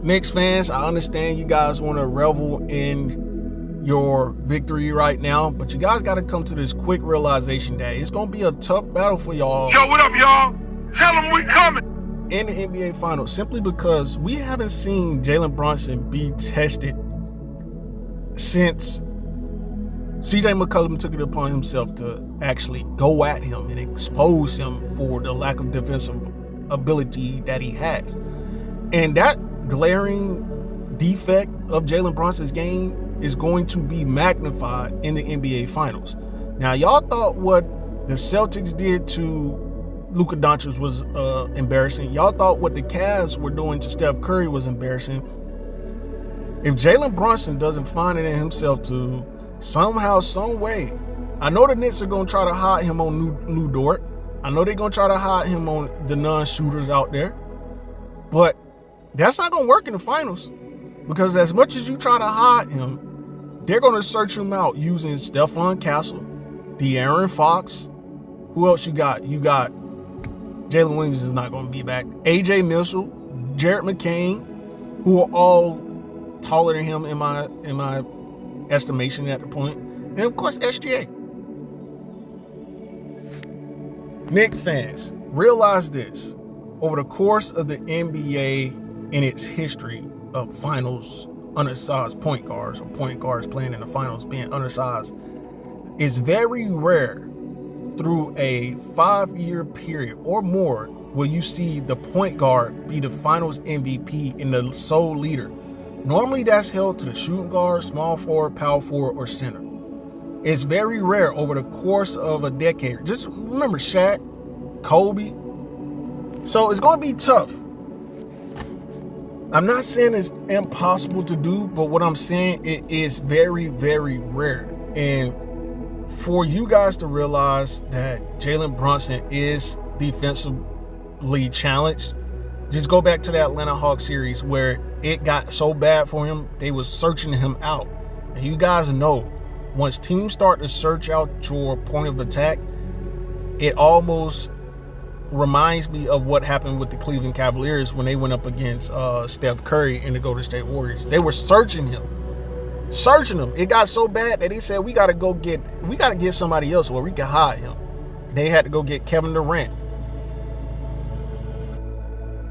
Knicks fans, I understand you guys want to revel in your victory right now, but you guys got to come to this quick realization that it's going to be a tough battle for y'all. Yo, what up, y'all? Tell them we coming. In the NBA Finals, simply because we haven't seen Jalen Brunson be tested since CJ McCollum took it upon himself to actually go at him and expose him for the lack of defensive ability that he has. And that glaring defect of Jalen Brunson's game is going to be magnified in the NBA Finals. Now, y'all thought what the Celtics did to Luka Doncic was embarrassing. Y'all thought what the Cavs were doing to Steph Curry was embarrassing. If Jalen Brunson doesn't find it in himself to somehow, some way, I know the Knicks are going to try to hide him on Lou Dort. I know they're going to try to hide him on the non-shooters out there. But that's not going to work in the finals, because as much as you try to hide him, they're going to search him out using Stephon Castle, De'Aaron Fox. Who else you got? You got Jalen Williams is not going to be back. AJ Mitchell, Jared McCain, who are all taller than him in my estimation at the point. And of course, SGA. Knicks fans, realize this. Over the course of the NBA in its history of finals undersized point guards, or point guards playing in the finals being undersized, it's very rare through a 5-year period or more where you see the point guard be the finals MVP and the sole leader. Normally that's held to the shooting guard, small forward, power forward, or center. It's very rare over the course of a decade. Just remember Shaq, Kobe. So it's going to be tough. I'm not saying it's impossible to do, but what I'm saying, it is very, very rare. And for you guys to realize that Jalen Brunson is defensively challenged, just go back to the Atlanta Hawks series where it got so bad for him, they was searching him out. And you guys know, once teams start to search out your point of attack, it almost reminds me of what happened with the Cleveland Cavaliers when they went up against Steph Curry and the Golden State Warriors. They were searching him. It got so bad that they said, we got to get somebody else where we can hide him. They had to go get Kevin Durant.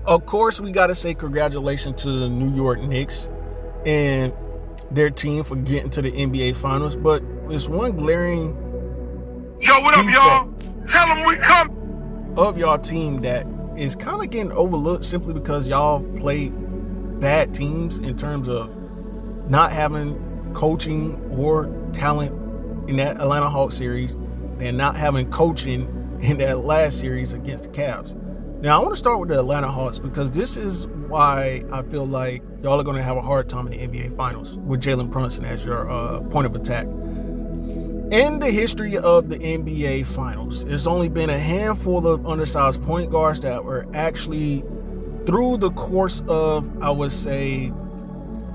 Of course, we got to say congratulations to the New York Knicks and their team for getting to the NBA Finals. But it's one glaring Yo, what up, y'all? Tell them we come. Of y'all team that is kind of getting overlooked simply because y'all play bad teams in terms of not having coaching or talent in that Atlanta Hawks series and not having coaching in that last series against the Cavs. Now, I want to start with the Atlanta Hawks because this is why I feel like y'all are going to have a hard time in the NBA Finals with Jalen Brunson as your point of attack. In the history of the NBA Finals, there's only been a handful of undersized point guards that were actually, through the course of, I would say,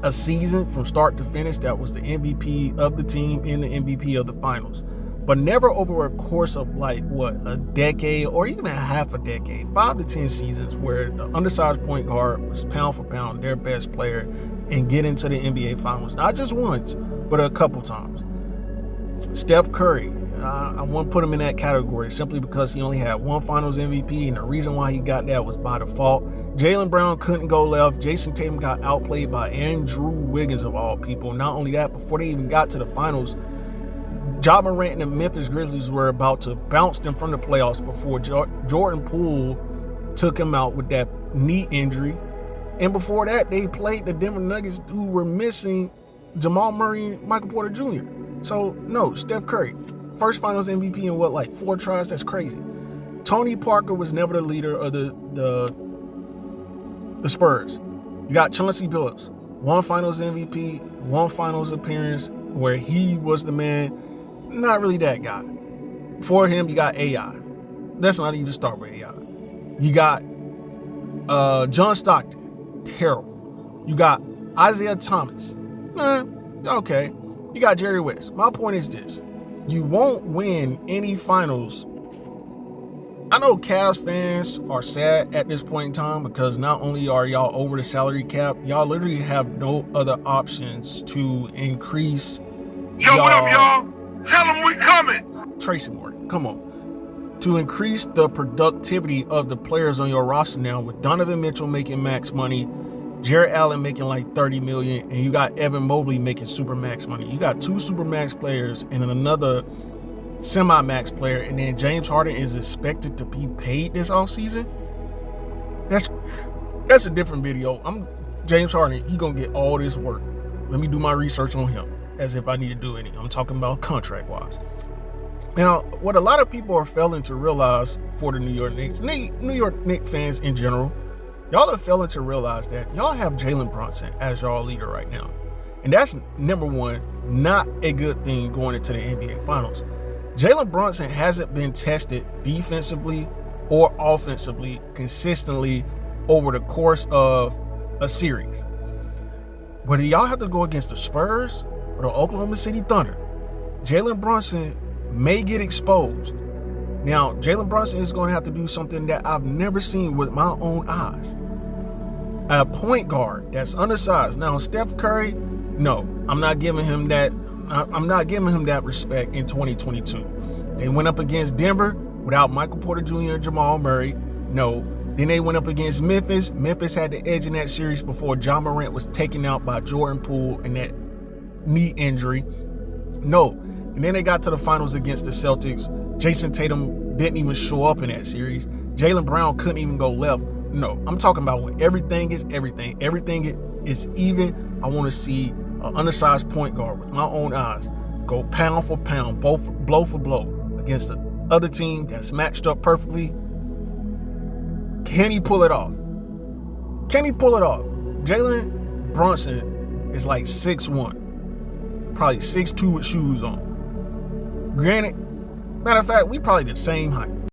a season from start to finish, that was the MVP of the team and the MVP of the Finals. But never over a course of a decade or even half a decade, 5 to 10 seasons, where the undersized point guard was pound for pound their best player and get into the NBA Finals. Not just once, but a couple times. Steph Curry, I won't put him in that category simply because he only had one Finals MVP, and the reason why he got that was by default. Jaylen Brown couldn't go left. Jason Tatum got outplayed by Andrew Wiggins, of all people. Not only that, before they even got to the Finals, Ja Morant and the Memphis Grizzlies were about to bounce them from the playoffs before Jordan Poole took him out with that knee injury. And before that, they played the Denver Nuggets, who were missing Jamal Murray and Michael Porter Jr. So, no, Steph Curry, first Finals MVP in 4 tries? That's crazy. Tony Parker was never the leader of the Spurs. You got Chauncey Billups, one Finals MVP, one Finals appearance where he was the man. Not really that guy. For him, you got AI. Let's not even start with AI. You got John Stockton, terrible. You got Isaiah Thomas, okay. You got Jerry West. My point is this. You won't win any finals I know Cavs fans are sad at this point in time because not only are y'all over the salary cap, y'all literally have no other options to increase. Yo, what up, y'all? Tell them we coming. Tracy Morgan, come on. To increase the productivity of the players on your roster now, with Donovan Mitchell making max money, Jarrett Allen making like $30 million, and you got Evan Mobley making super max money. You got 2 super max players and another semi-max player, and then James Harden is expected to be paid this offseason. That's a different video. James Harden, he gonna get all this work. Let me do my research on him as if I need to do any. I'm talking about contract-wise. Now, what a lot of people are failing to realize for the New York Knicks, New York Knicks fans in general, y'all are failing to realize that y'all have Jalen Bruson as y'all leader right now. And that's, number one, not a good thing going into the NBA Finals. Jalen Brunson hasn't been tested defensively or offensively consistently over the course of a series. Whether y'all have to go against the Spurs or the Oklahoma City Thunder, Jalen Brunson may get exposed. Now, Jalen Brunson is going to have to do something that I've never seen with my own eyes. A point guard that's undersized. Now, Steph Curry, no, I'm not giving him that respect in 2022. They went up against Denver without Michael Porter Jr. and Jamal Murray. No. Then they went up against Memphis. Memphis had the edge in that series before Ja Morant was taken out by Jordan Poole in that knee injury. No. And then they got to the finals against the Celtics. Jason Tatum didn't even show up in that series. Jaylen Brown couldn't even go left. No. I'm talking about when everything is everything. Everything is even. I want to see an undersized point guard with my own eyes go pound for pound, blow for blow against the other team that's matched up perfectly. Can he pull it off? Can he pull it off? Jalen Brunson is like 6'1", probably 6'2" with shoes on. Granted, matter of fact, we probably the same height.